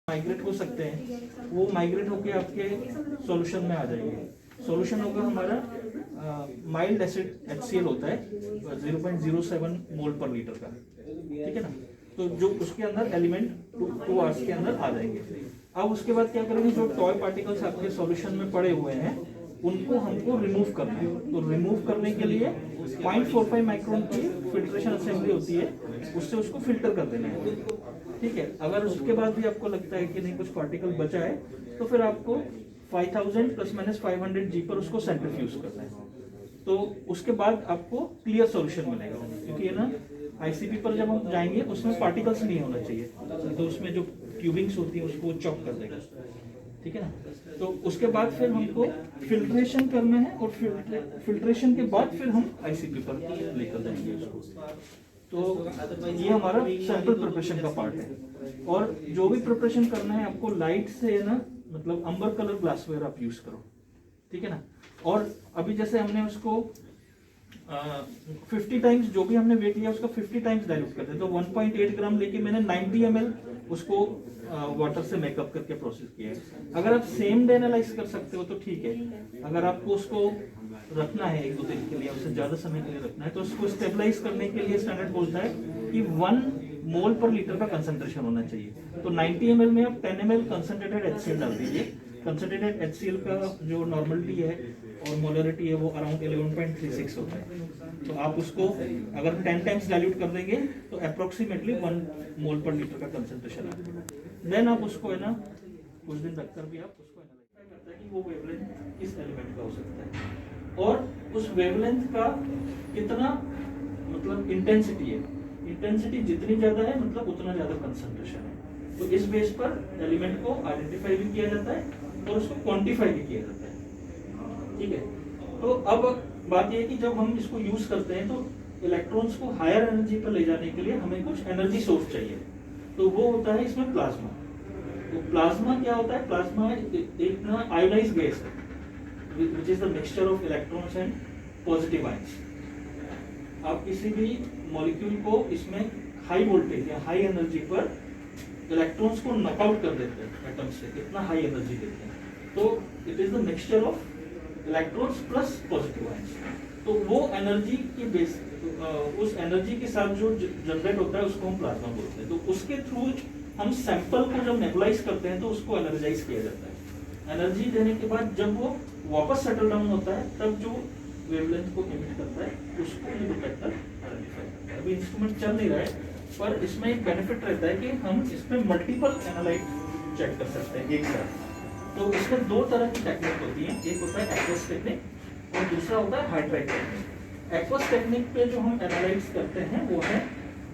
Migrate हो सकते हैं, वो माइग्रेट होके आपके सॉल्यूशन में आ जाएंगे। सॉल्यूशन होगा हमारा माइल्ड एसिड HCl होता है 0.07 मोल पर लीटर का, ठीक है ना। तो जो उसके अंदर एलिमेंट 2 आवर्स के अंदर आ जाएंगे। अब उसके बाद क्या करेंगे, जो टॉय पार्टिकल्स आपके सॉल्यूशन में पड़े हुए हैं उनको हमको रिमूव करना है। तो रिमूव करने के लिए 0.45 माइक्रोन की फिल्ट्रेशन असेंबली होती है, उससे उसको फिल्टर कर देना है, ठीक है। अगर उसके बाद भी आपको लगता है कि नहीं कुछ पार्टिकल बचा है तो फिर आपको 5000 ± 500 G पर उसको सेंट्रीफ्यूज करना है। तो उसके बाद आपको क्लियर सॉल्यूशन मिलेगा, क्योंकि है ना ICP पर जब हम जाएंगे उसमें पार्टिकल्स नहीं होना चाहिए, तो उसमें जो ट्यूबिंग्स होती है उसको चॉक कर देगा, ठीक है ना। तो उसके बाद फिर हमको फिल्ट्रेशन करना है और फिल्ट्रेशन के बाद फिर हम ICP पर लेकर जाएंगे उसको। तो ये हमारा सैंपल प्रिपरेशन का पार्ट है। और जो भी प्रिपरेशन करना है आपको लाइट से है ना, मतलब अंबर कलर ग्लासवेयर आप यूज करो, ठीक है ना। और अभी जैसे हमने उसको 50 टाइम्स जो भी हमने वेट लिया उसका 50 टाइम्स डाइल्यूट करते हैं। तो 1.8 ग्राम लेके मैंने 90 ml उसको वाटर से मेकअप करके प्रोसेस किया है। अगर आप सेम डे एनालाइज कर सकते हो तो ठीक है, अगर आपको उसको रखना है 1-2 दिन के लिए, उससे ज्यादा समय के लिए रखना है, तो उसको स्टेबलाइज करने के लिए स्टैंडर्ड बोलता है कि 1 मोल पर लीटर का कंसंट्रेशन होना चाहिए। तो 90 ml में आप 10 ml कंसंट्रेटेड HCl डाल दीजिए। कंसंट्रेटेड HCl का जो नॉर्मलिटी है और मोलरिटी है वो अराउंड 11.36 होता है। तो आप उसको अगर 10 टाइम्स डाइल्यूट कर देंगे तो अप्रोक्सीमेटली 1 मोल पर लीटर का कंसंट्रेशन है। देन आप उसको है ना कुछ दिन रखकर भी आप उसको एनालाइज करते हैं कि वो वेवलेंथ किस एलिमेंट का हो सकता है और उस वेवलेंथ का कितना मतलब इंटेंसिटी है। इंटेंसिटी जितनी ज्यादा है मतलब उतना ज्यादा कंसंट्रेशन है। तो इस बेस पर एलिमेंट को आइडेंटिफाई भी किया जाता है और उसको क्वांटिफाई भी किया जाता है, ठीक है। तो अब बात यह है कि जब हम इसको यूज करते हैं तो इलेक्ट्रॉन्स को हायर एनर्जी पर ले जाने के लिए हमें कुछ एनर्जी सोर्स चाहिए, तो वो होता है इसमें प्लाज्मा। तो प्लाज्मा क्या होता है, प्लाज्मा एक ना आयोनाइज गैस है which is the mixture of electrons and positive ions। आप किसी भी मॉलिक्यूल को इसमें हाई वोल्टेज या हाई एनर्जी पर इलेक्ट्रॉन्स को नॉकआउट कर देते हैं एटम से, इतना हाई एनर्जी देते हैं। तो it is the mixture of electrons plus positive ions. तो वो एनर्जी की बेस उस एनर्जी के साथ जो जनरेट होता है उसको हम प्लाज्मा बोलते हैं। तो उसके थ्रू हम सैंपल को जब नेबुलाइज करते हैं तो उसको एनर्जाइज किया जाता है। एनर्जी देने के बाद जब वो वापस सेटल डाउन होता है तब जो वेवलेंथ को इमिट करता है उसको ये डिटेक्टर आइडेंटिफाई करता है। अभी इंस्ट्रूमेंट चल नहीं रहा है पर इसमें एक बेनिफिट रहता है कि हम इसमें मल्टीपल एनालाइट चेक कर सकते हैं एक साथ। तो इसमें 2 तरह की टेक्निक होती है, एक होता है एक्वस टेक्निक और दूसरा होता है हाइड्राइट टेक्निक। एक्वस टेक्निक पे जो हम एनालाइज करते हैं वो है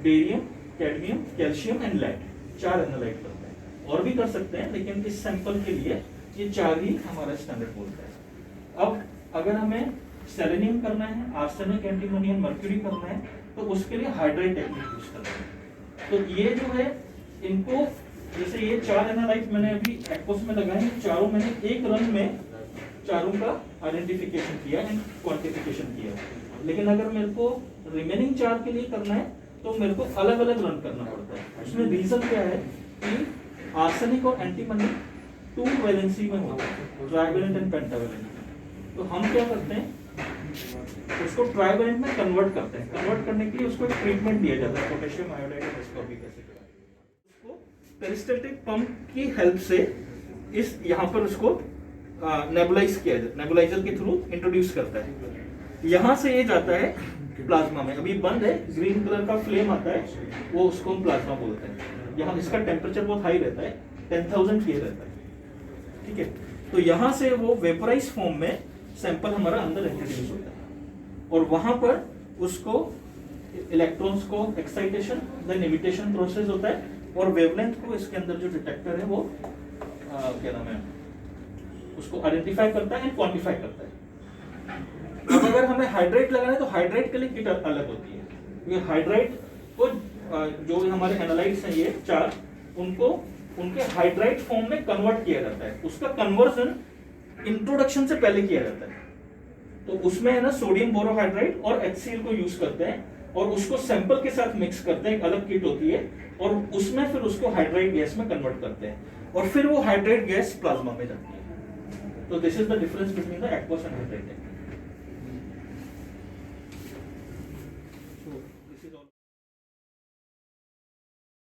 barium, cadmium, calcium and lead. 4 analyte करते हैं, और भी कर सकते हैं लेकिन इस सैंपल के लिए ये 4 ही हमारा स्टैंडर्ड बोलता है। अब अगर हमें सेलेनियम करना है, आर्सेनिक, एंटीमोनी, मर्क्यूरी करना है तो उसके लिए हाइड्राइट टेक्निक यूज करना है। तो ये जो है इनको जैसे ये 4 एनालाइट मैंने अभी एक्वस में लगाए, चारों मैंने एक रन में चारों का आइडेंटिफिकेशन किया एंड क्वांटिफिकेशन किया। लेकिन अगर मेरे को रिमेनिंग 4 के लिए करना है तो मेरे को अलग अलग रन करना पड़ता है। उसमें रीजन क्या है कि आर्सेनिक और एंटीमनी 2 वैलेंसी में होता है, ट्राइवेलेंट एंड पेंटावेलेंट। तो हम क्या करते हैं उसको ट्राइवेलेंट में कन्वर्ट करते हैं। कन्वर्ट करने के लिए उसको एक ट्रीटमेंट दिया जाता है पोटेशियम आयोडाइड और एस्कॉर्बिक एसिड। उसको पेरिस्टैल्टिक पंप की हेल्प से इस यहाँ पर उसको नेबुलाइज किया जाता है, नेबुलाइजर के थ्रू इंट्रोड्यूस करता है। यहाँ से ये जाता है प्लाज्मा में, अभी बंद है, ग्रीन कलर का फ्लेम आता है, वो उसको हम प्लाज्मा बोलते हैं। यहाँ इसका टेम्परेचर बहुत हाई रहता है, 10,000 K रहता है, ठीक है। तो यहाँ से वो वेपराइज फॉर्म में सैंपल हमारा अंदर इंट्रोड्यूस होता है और वहां पर उसको इलेक्ट्रॉन्स को एक्साइटेशन देन इमिटेशन प्रोसेस होता है और वेवलेंथ को इसके अंदर जो डिटेक्टर है वो क्या नाम है उसको आइडेंटिफाई करता है एंड क्वांटिफाई करता है। अब अगर हमें हाइड्राइट लगाना है तो हाइड्राइट के लिए किट अलग होती है, क्योंकि हाइड्राइट को जो हमारे एनालाइट्स हैं ये 4 उनको उनके हाइड्राइट फॉर्म में कन्वर्ट किया जाता है। उसका कन्वर्जन इंट्रोडक्शन से पहले किया जाता है। तो उसमें है ना सोडियम बोरोहाइड्राइड और HCl को यूज करते हैं और उसको सैंपल के साथ मिक्स करते हैं, एक अलग किट होती है, और उसमें फिर उसको हाइड्राइड गैस में कन्वर्ट करते हैं और फिर वो हाइड्राइड गैस प्लाज्मा में जाती है। तो this is the difference between the aqueous and hydrated.